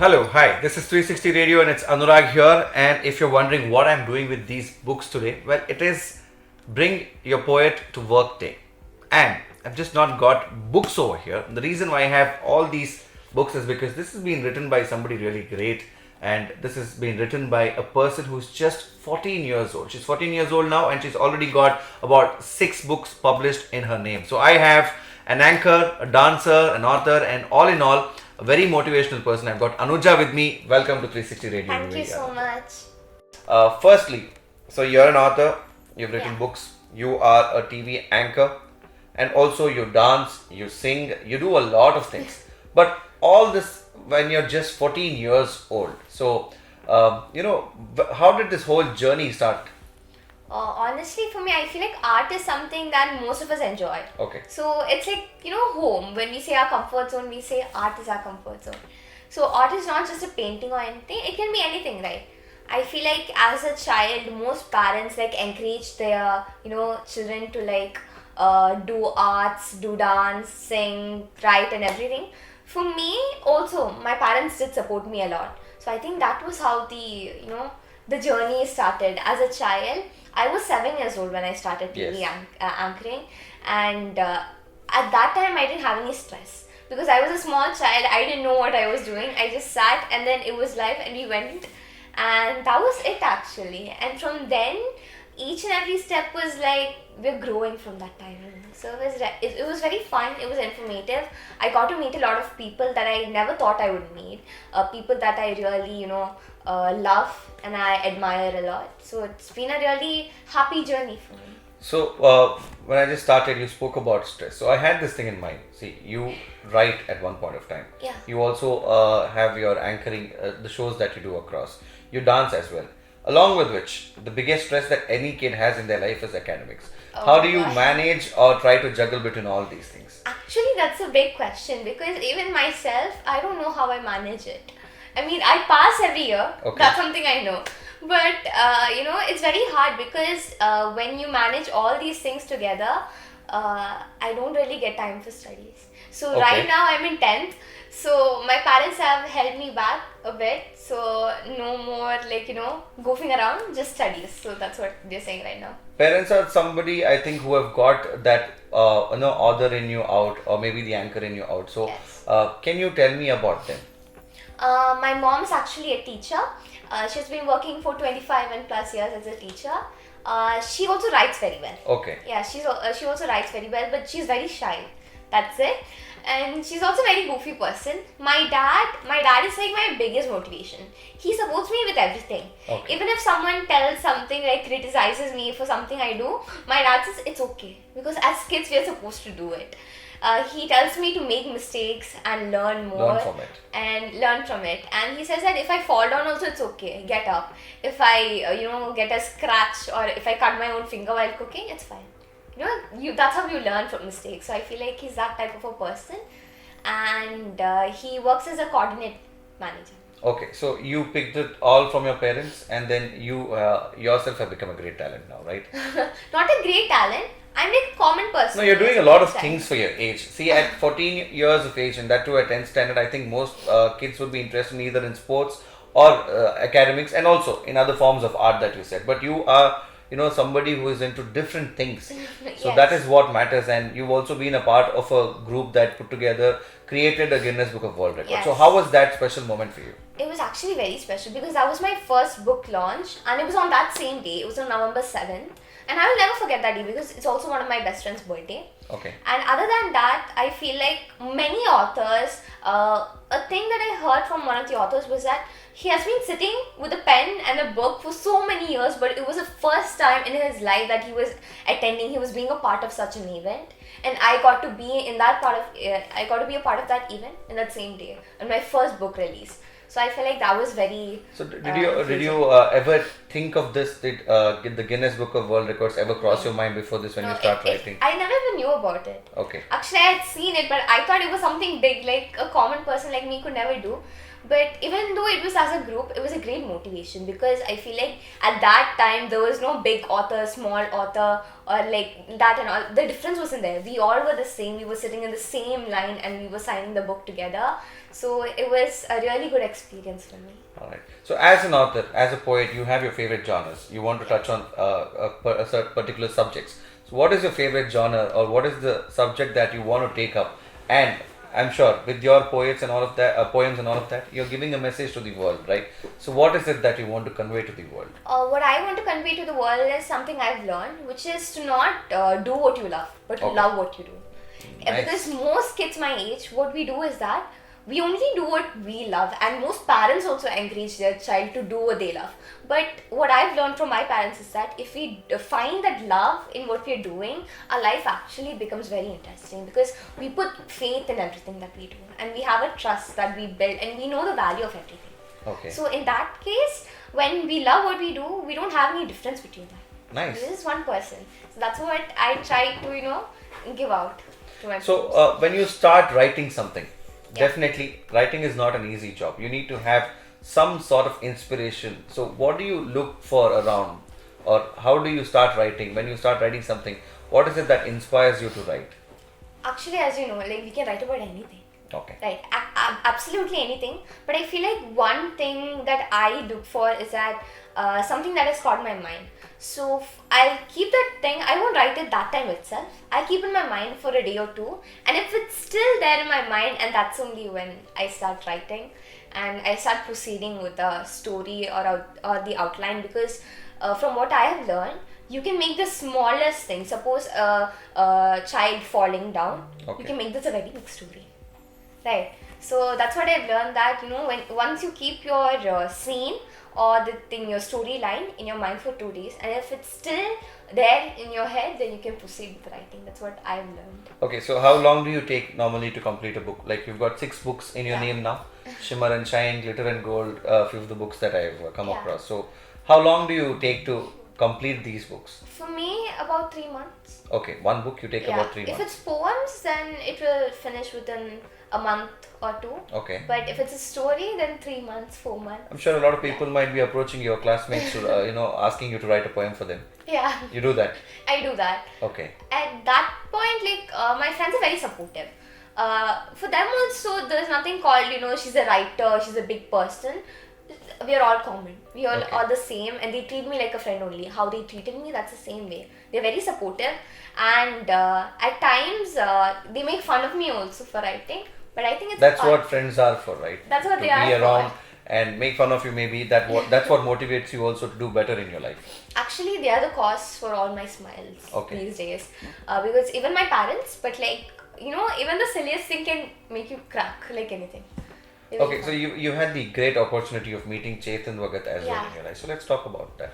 Hello, hi, this is 360 Radio and it's Anurag here. And if you're wondering what I'm doing with these books today, well, it is Bring Your Poet to Work Day. And I've just not got books over here. The reason why I have all these books is because this has been written by somebody really great. And this has been written by a person who's just 14 years old. She's 14 years old now and she's already got about 6 books published in her name. So I have an anchor, a dancer, an author, and all in all, a very motivational person. I've got Anooja with me. Welcome to 360 Radio. Thank you so much. Firstly, so you're an author, you've written Yeah. books, you are a TV anchor, and also you dance, you sing, you do a lot of things. But all this when you're just 14 years old. So, how did this whole journey start? Honestly, for me, I feel like art is something that most of us enjoy. Okay. So it's like, home. When we say our comfort zone, we say art is our comfort zone. So art is not just a painting or anything, it can be anything, right? I feel like as a child, most parents encourage their, children to do arts, do dance, sing, write and everything. For me, also, my parents did support me a lot. So I think that was how the journey started. As a child, I was 7 years old when I started TV Yes. anchoring, and at that time I didn't have any stress because I was a small child. I didn't know what I was doing. I just sat, and then it was live, and we went, and that was it actually. And from then, each and every step was like we're growing from that time. So it was very fun. It was informative. I got to meet a lot of people that I never thought I would meet. People that I really love and I admire a lot. So it's been a really happy journey for me. So, when I just started, you spoke about stress. So, I had this thing in mind. See, you write at one point of time. Yeah. You also have your anchoring, the shows that you do across. You dance as well. Along with which, the biggest stress that any kid has in their life is academics. Oh How my do you God. manage or try to juggle between all these things? Actually, that's a big question because even myself, I don't know how I manage it. I mean, I pass every year. Okay. That's something I know. But, it's very hard because when you manage all these things together, I don't really get time for studies. So, Okay. right now I'm in 10th. So, my parents have held me back a bit. So, no more goofing around, just studies. So, that's what they're saying right now. Parents are somebody I think who have got that author in you out, or maybe the anchor in you out. So, Yes. can you tell me about them? My mom's actually a teacher. She's been working for 25 and plus years as a teacher. She also writes very well. Okay. Yeah, she also writes very well, but she's very shy. That's it. And she's also a very goofy person. My dad is like my biggest motivation. He supports me with everything. Okay. Even if someone tells something, criticizes me for something I do, my dad says it's okay because as kids we are supposed to do it. He tells me to make mistakes and learn more. Learn from it. And learn from it. And he says that if I fall down also it's okay, get up. If I get a scratch or if I cut my own finger while cooking, it's fine. That's how you learn from mistakes. So I feel like he's that type of a person. And he works as a coordinate manager. Okay, so you picked it all from your parents, and then you yourself have become a great talent now, right? Not a great talent. I'm like a common person. No, you're doing a lot of That's things for your age. See, at 14 years of age, and that too at 10th standard, I think most kids would be interested either in sports or academics, and also in other forms of art that you said. But you are, somebody who is into different things. So Yes. that is what matters, and you've also been a part of a group that put together, created a Guinness Book of World Records. Yes. So how was that special moment for you? It was actually very special because that was my first book launch and it was on that same day. It was on November 7th. And I will never forget that day because it's also one of my best friend's birthday. Okay. And other than that, I feel like many authors, a thing that I heard from one of the authors was that he has been sitting with a pen and a book for so many years, but it was the first time in his life that he was attending, he was being a part of such an event. And I got to be in that part of, I got to be a part of that event in that same day, on my first book release. So I feel like that was very. So did you ever think of this? Did the Guinness Book of World Records ever cross your mind before this when you start writing? I never even knew about it. Okay. Actually, I had seen it, but I thought it was something big, like a common person like me could never do. But even though it was as a group, it was a great motivation because I feel like at that time there was no big author, small author, or like that and all. The difference wasn't there. We all were the same. We were sitting in the same line and we were signing the book together. So it was a really good experience for me. All right. So, as an author, as a poet, you have your favorite genres. You want to touch on a certain particular subjects. So, what is your favorite genre, or what is the subject that you want to take up? And I'm sure with your poets and all of that, poems and all of that, you're giving a message to the world, right? So, what is it that you want to convey to the world? What I want to convey to the world is something I've learned, which is to not do what you love, but to Okay. love what you do. Nice. Because most kids my age, what we do is that we only do what we love, and most parents also encourage their child to do what they love. But what I've learned from my parents is that if we find that love in what we're doing, our life actually becomes very interesting because we put faith in everything that we do, and we have a trust that we build, and we know the value of everything. Okay. So in that case, when we love what we do, we don't have any difference between that. Nice. This is one person. So that's what I try to, give out to my So, friends. when you start writing something, Yeah. definitely writing is not an easy job. You need to have some sort of inspiration. So, what do you look for around, or how do you start writing? When you start writing something, what is it that inspires you to write? Actually, as you know, like we can write about anything. Okay. Right, absolutely anything. But I feel like one thing that I look for is that something that has caught my mind. So I'll keep that thing. I won't write it that time itself. I keep in my mind for a day or two, and if it's still there in my mind, and that's only when I start writing, and I start proceeding with the story or the outline. Because from what I have learned, you can make the smallest thing. Suppose a child falling down. Okay. You can make this a very big story. Right. So that's what I've learned, that when once you keep your scene or the thing, your storyline in your mind for 2 days, and if it's still there in your head, then you can proceed with writing. That's what I've learned. Okay, so how long do you take normally to complete a book? Like, you've got 6 books in your Yeah. name now. Shimmer and Shine, Glitter and Gold, a few of the books that I've come Yeah. across. So, how long do you take to complete these books? For me, about 3 months. Okay, one book you take about 3 If months. it's poems, then it will finish within a month or two. Okay. But if it's a story, then 3 months, 4 months. I'm sure a lot of people might be approaching your classmates to, asking you to write a poem for them. Yeah, You do that? I do that. Okay. At that point, like my friends are very supportive. For them also, there's nothing called, she's a writer, she's a big person. We are all common. We all Okay. are the same, and they treat me like a friend only. How they treated me, that's the same way. They're very supportive, and at times they make fun of me also for writing. But I think it's That's fun. what friends are for, right? That's what to they are be for. around and make fun of you, maybe. That's what motivates you also to do better in your life. Actually, they are the cause for all my smiles Okay. these days. Because even my parents, but like, even the silliest thing can make you crack like anything. They Okay, make so fun. you had the great opportunity of meeting Chetan Bhagat as well Yeah. in your life. So let's talk about that.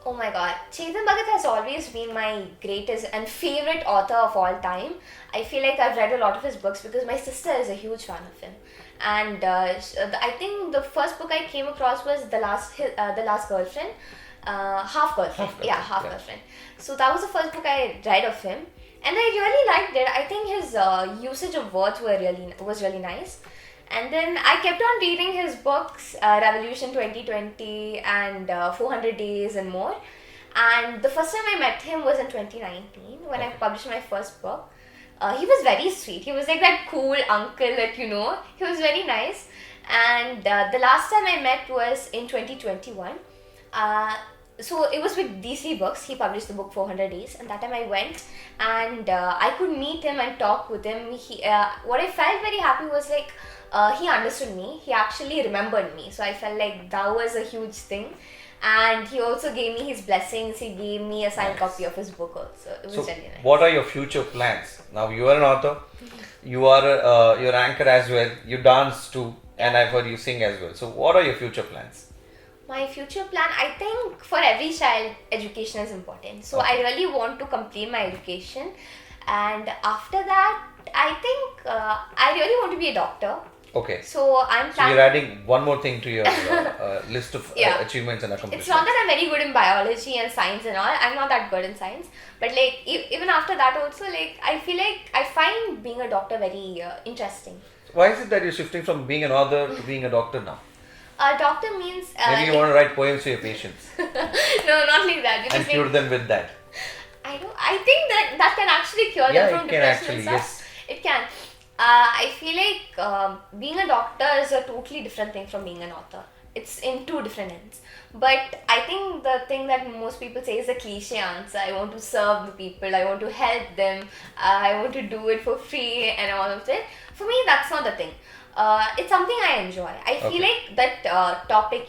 Oh my god, Chetan Bhagat has always been my greatest and favorite author of all time. I feel like I've read a lot of his books because my sister is a huge fan of him. And I think the first book I came across was The Last Girlfriend. Half Girlfriend. Half Yeah, Girlfriend, Half yeah. Girlfriend. So that was the first book I read of him. And I really liked it. I think his usage of words was really nice. And then I kept on reading his books, Revolution 2020 and 400 Days and more. And the first time I met him was in 2019 when I Okay. published my first book. He was very sweet. He was like that cool uncle that He was very nice. And the last time I met was in 2021. So it was with DC Books. He published the book 400 Days, and that time I went and I could meet him and talk with him. What I felt very happy was like he understood me. He actually remembered me, so I felt like that was a huge thing. And he also gave me his blessings. He gave me a signed Nice. copy of his book also. It was So, really nice. what are your future plans? Now, you are an author, you are your anchor as well, you dance too, and I've heard you sing as well. So, what are your future plans? My future plan, I think for every child, education is important. So Okay. I really want to complete my education. And after that, I think I really want to be a doctor. Okay. So I'm So, planning. you're adding one more thing to your list of Yeah. achievements and accomplishments. It's not that I'm very good in biology and science and all. I'm not that good in science. But like even after that also, like I feel like I find being a doctor very interesting. Why is it that you're shifting from being an author to being a doctor now? Doctor means Maybe you want to write poems for your patients no, not like that. Because and cure them with that. I think that can actually cure Yeah, them from it can depression actually, and stuff. It can. I feel like being a doctor is a totally different thing from being an author. It's in two different ends. But I think the thing that most people say is a cliche answer. I want to serve the people. I want to help them. I want to do it for free and all of it. For me, that's not the thing. It's something I enjoy. I feel like that topic,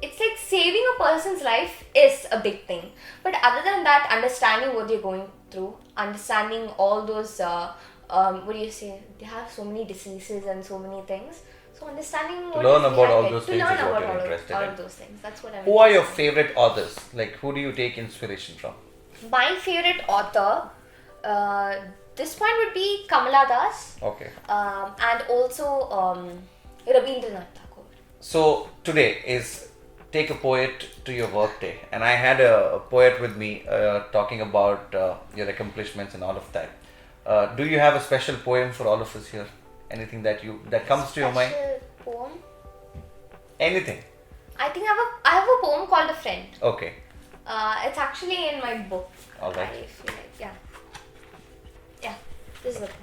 it's like saving a person's life is a big thing. But other than that, understanding what they're going through, understanding all those, what do you say? They have so many diseases and so many things. So understanding what Learn is about all behind those it, things to learn is what about you're all interested all in. of those things. That's what I'm Who are your interested in. favorite authors? Like, who do you take inspiration from? My favorite author, this one would be Kamala Das. Okay. And also Rabindranath Tagore. So today is take a poet to your work day, and I had a poet with me talking about your accomplishments and all of that. Do you have a special poem for all of us here? Anything that comes to your mind? Special poem. Anything? I think I have a poem called A Friend. Okay. It's actually in my book. Alright. I feel like, yeah. This is the poem.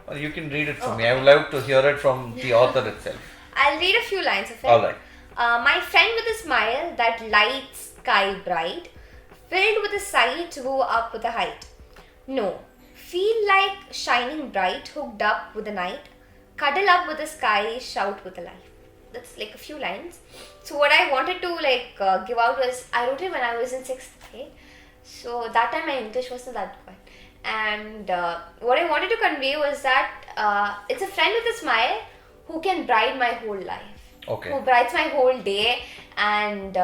Well, you can read it for me. I would love to hear it from the author itself. I'll read a few lines of it. Alright. My friend with a smile that lights sky bright, filled with a sight, go up with a height. No, feel like shining bright, hooked up with the night, cuddle up with the sky, shout with the light. That's like a few lines. So what I wanted to give out was, I wrote it when I was in 6th grade. So that time my English wasn't that good. And what I wanted to convey was that it's a friend with a smile who can brighten my whole life. Okay. Who brightens my whole day, and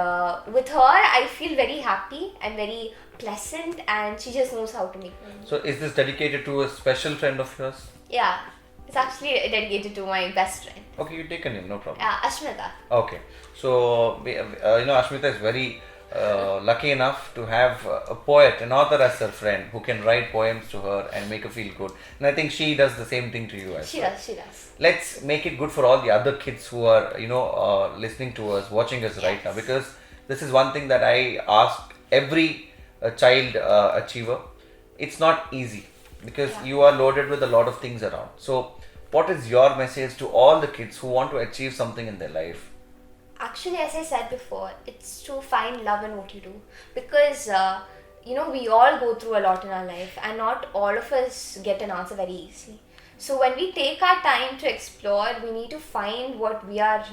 with her I feel very happy and very pleasant, and she just knows how to make me. So is this dedicated to a special friend of yours? Yeah, it's actually dedicated to my best friend. Okay, you take a name, no problem. Ashmita. Okay, so Ashmita is very lucky enough to have a poet, an author as her friend who can write poems to her and make her feel good. And I think she does the same thing to you as She well. does, she does. Let's make it good for all the other kids who are listening to us, watching us right now, because this is one thing that I ask every child achiever. It's not easy because you are loaded with a lot of things around. So what is your message to all the kids who want to achieve something in their life? Actually, as I said before, it's to find love in what you do, because we all go through a lot in our life, and not all of us get an answer very easily. So when we take our time to explore, we need to find what we are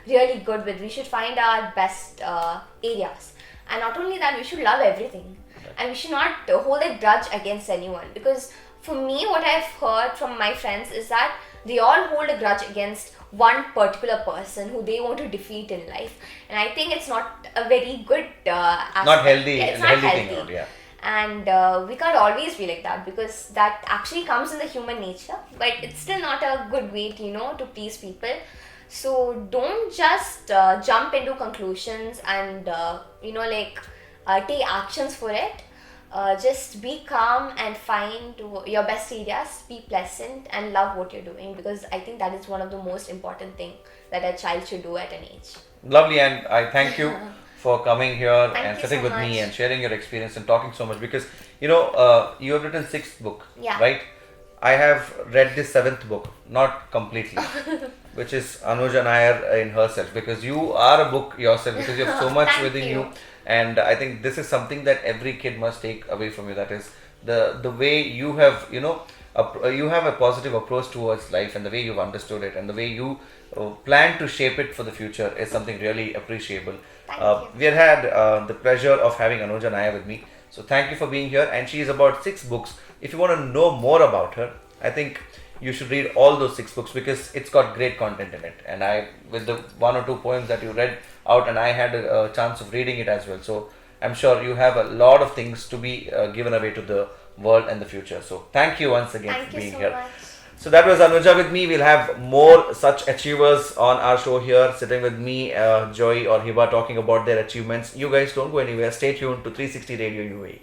really good with. We should find our best areas, and not only that, we should love everything, and we should not hold a grudge against anyone, because for me, what I've heard from my friends is that they all hold a grudge against one particular person who they want to defeat in life, and I think it's not a very good aspect. Not healthy. Yeah, it's not healthy thing, healthy. yeah. And we can't always be like that, because that actually comes in the human nature, but it's still not a good way to please people. So don't just jump into conclusions and take actions for it. Just be calm and find your best areas, be pleasant, and love what you're doing, because I think that is one of the most important things that a child should do at an age. Lovely, and I thank you for coming here and you sitting so with much. me and sharing your experience and talking so much, because you have written 6th book, right? I have read this 7th book, not completely, which is Anooja Nair in herself, because you are a book yourself, because you have so much Thank within you. you. And I think this is something that every kid must take away from you. That is the way you have, you have a positive approach towards life, and the way you've understood it, and the way you plan to shape it for the future is something really appreciable. Thank you. We have had the pleasure of having Anooja Nair with me. So thank you for being here. And she is about 6 books. If you want to know more about her, I think you should read all those 6 books, because it's got great content in it. And with the 1 or 2 poems that you read out, and I had a chance of reading it as well. So I'm sure you have a lot of things to be given away to the world and the future. So thank you once again for being here. Much. So that was Anooja with me. We'll have more such achievers on our show here, sitting with me, Joy or Hiba, talking about their achievements. You guys don't go anywhere. Stay tuned to 360 Radio UAE.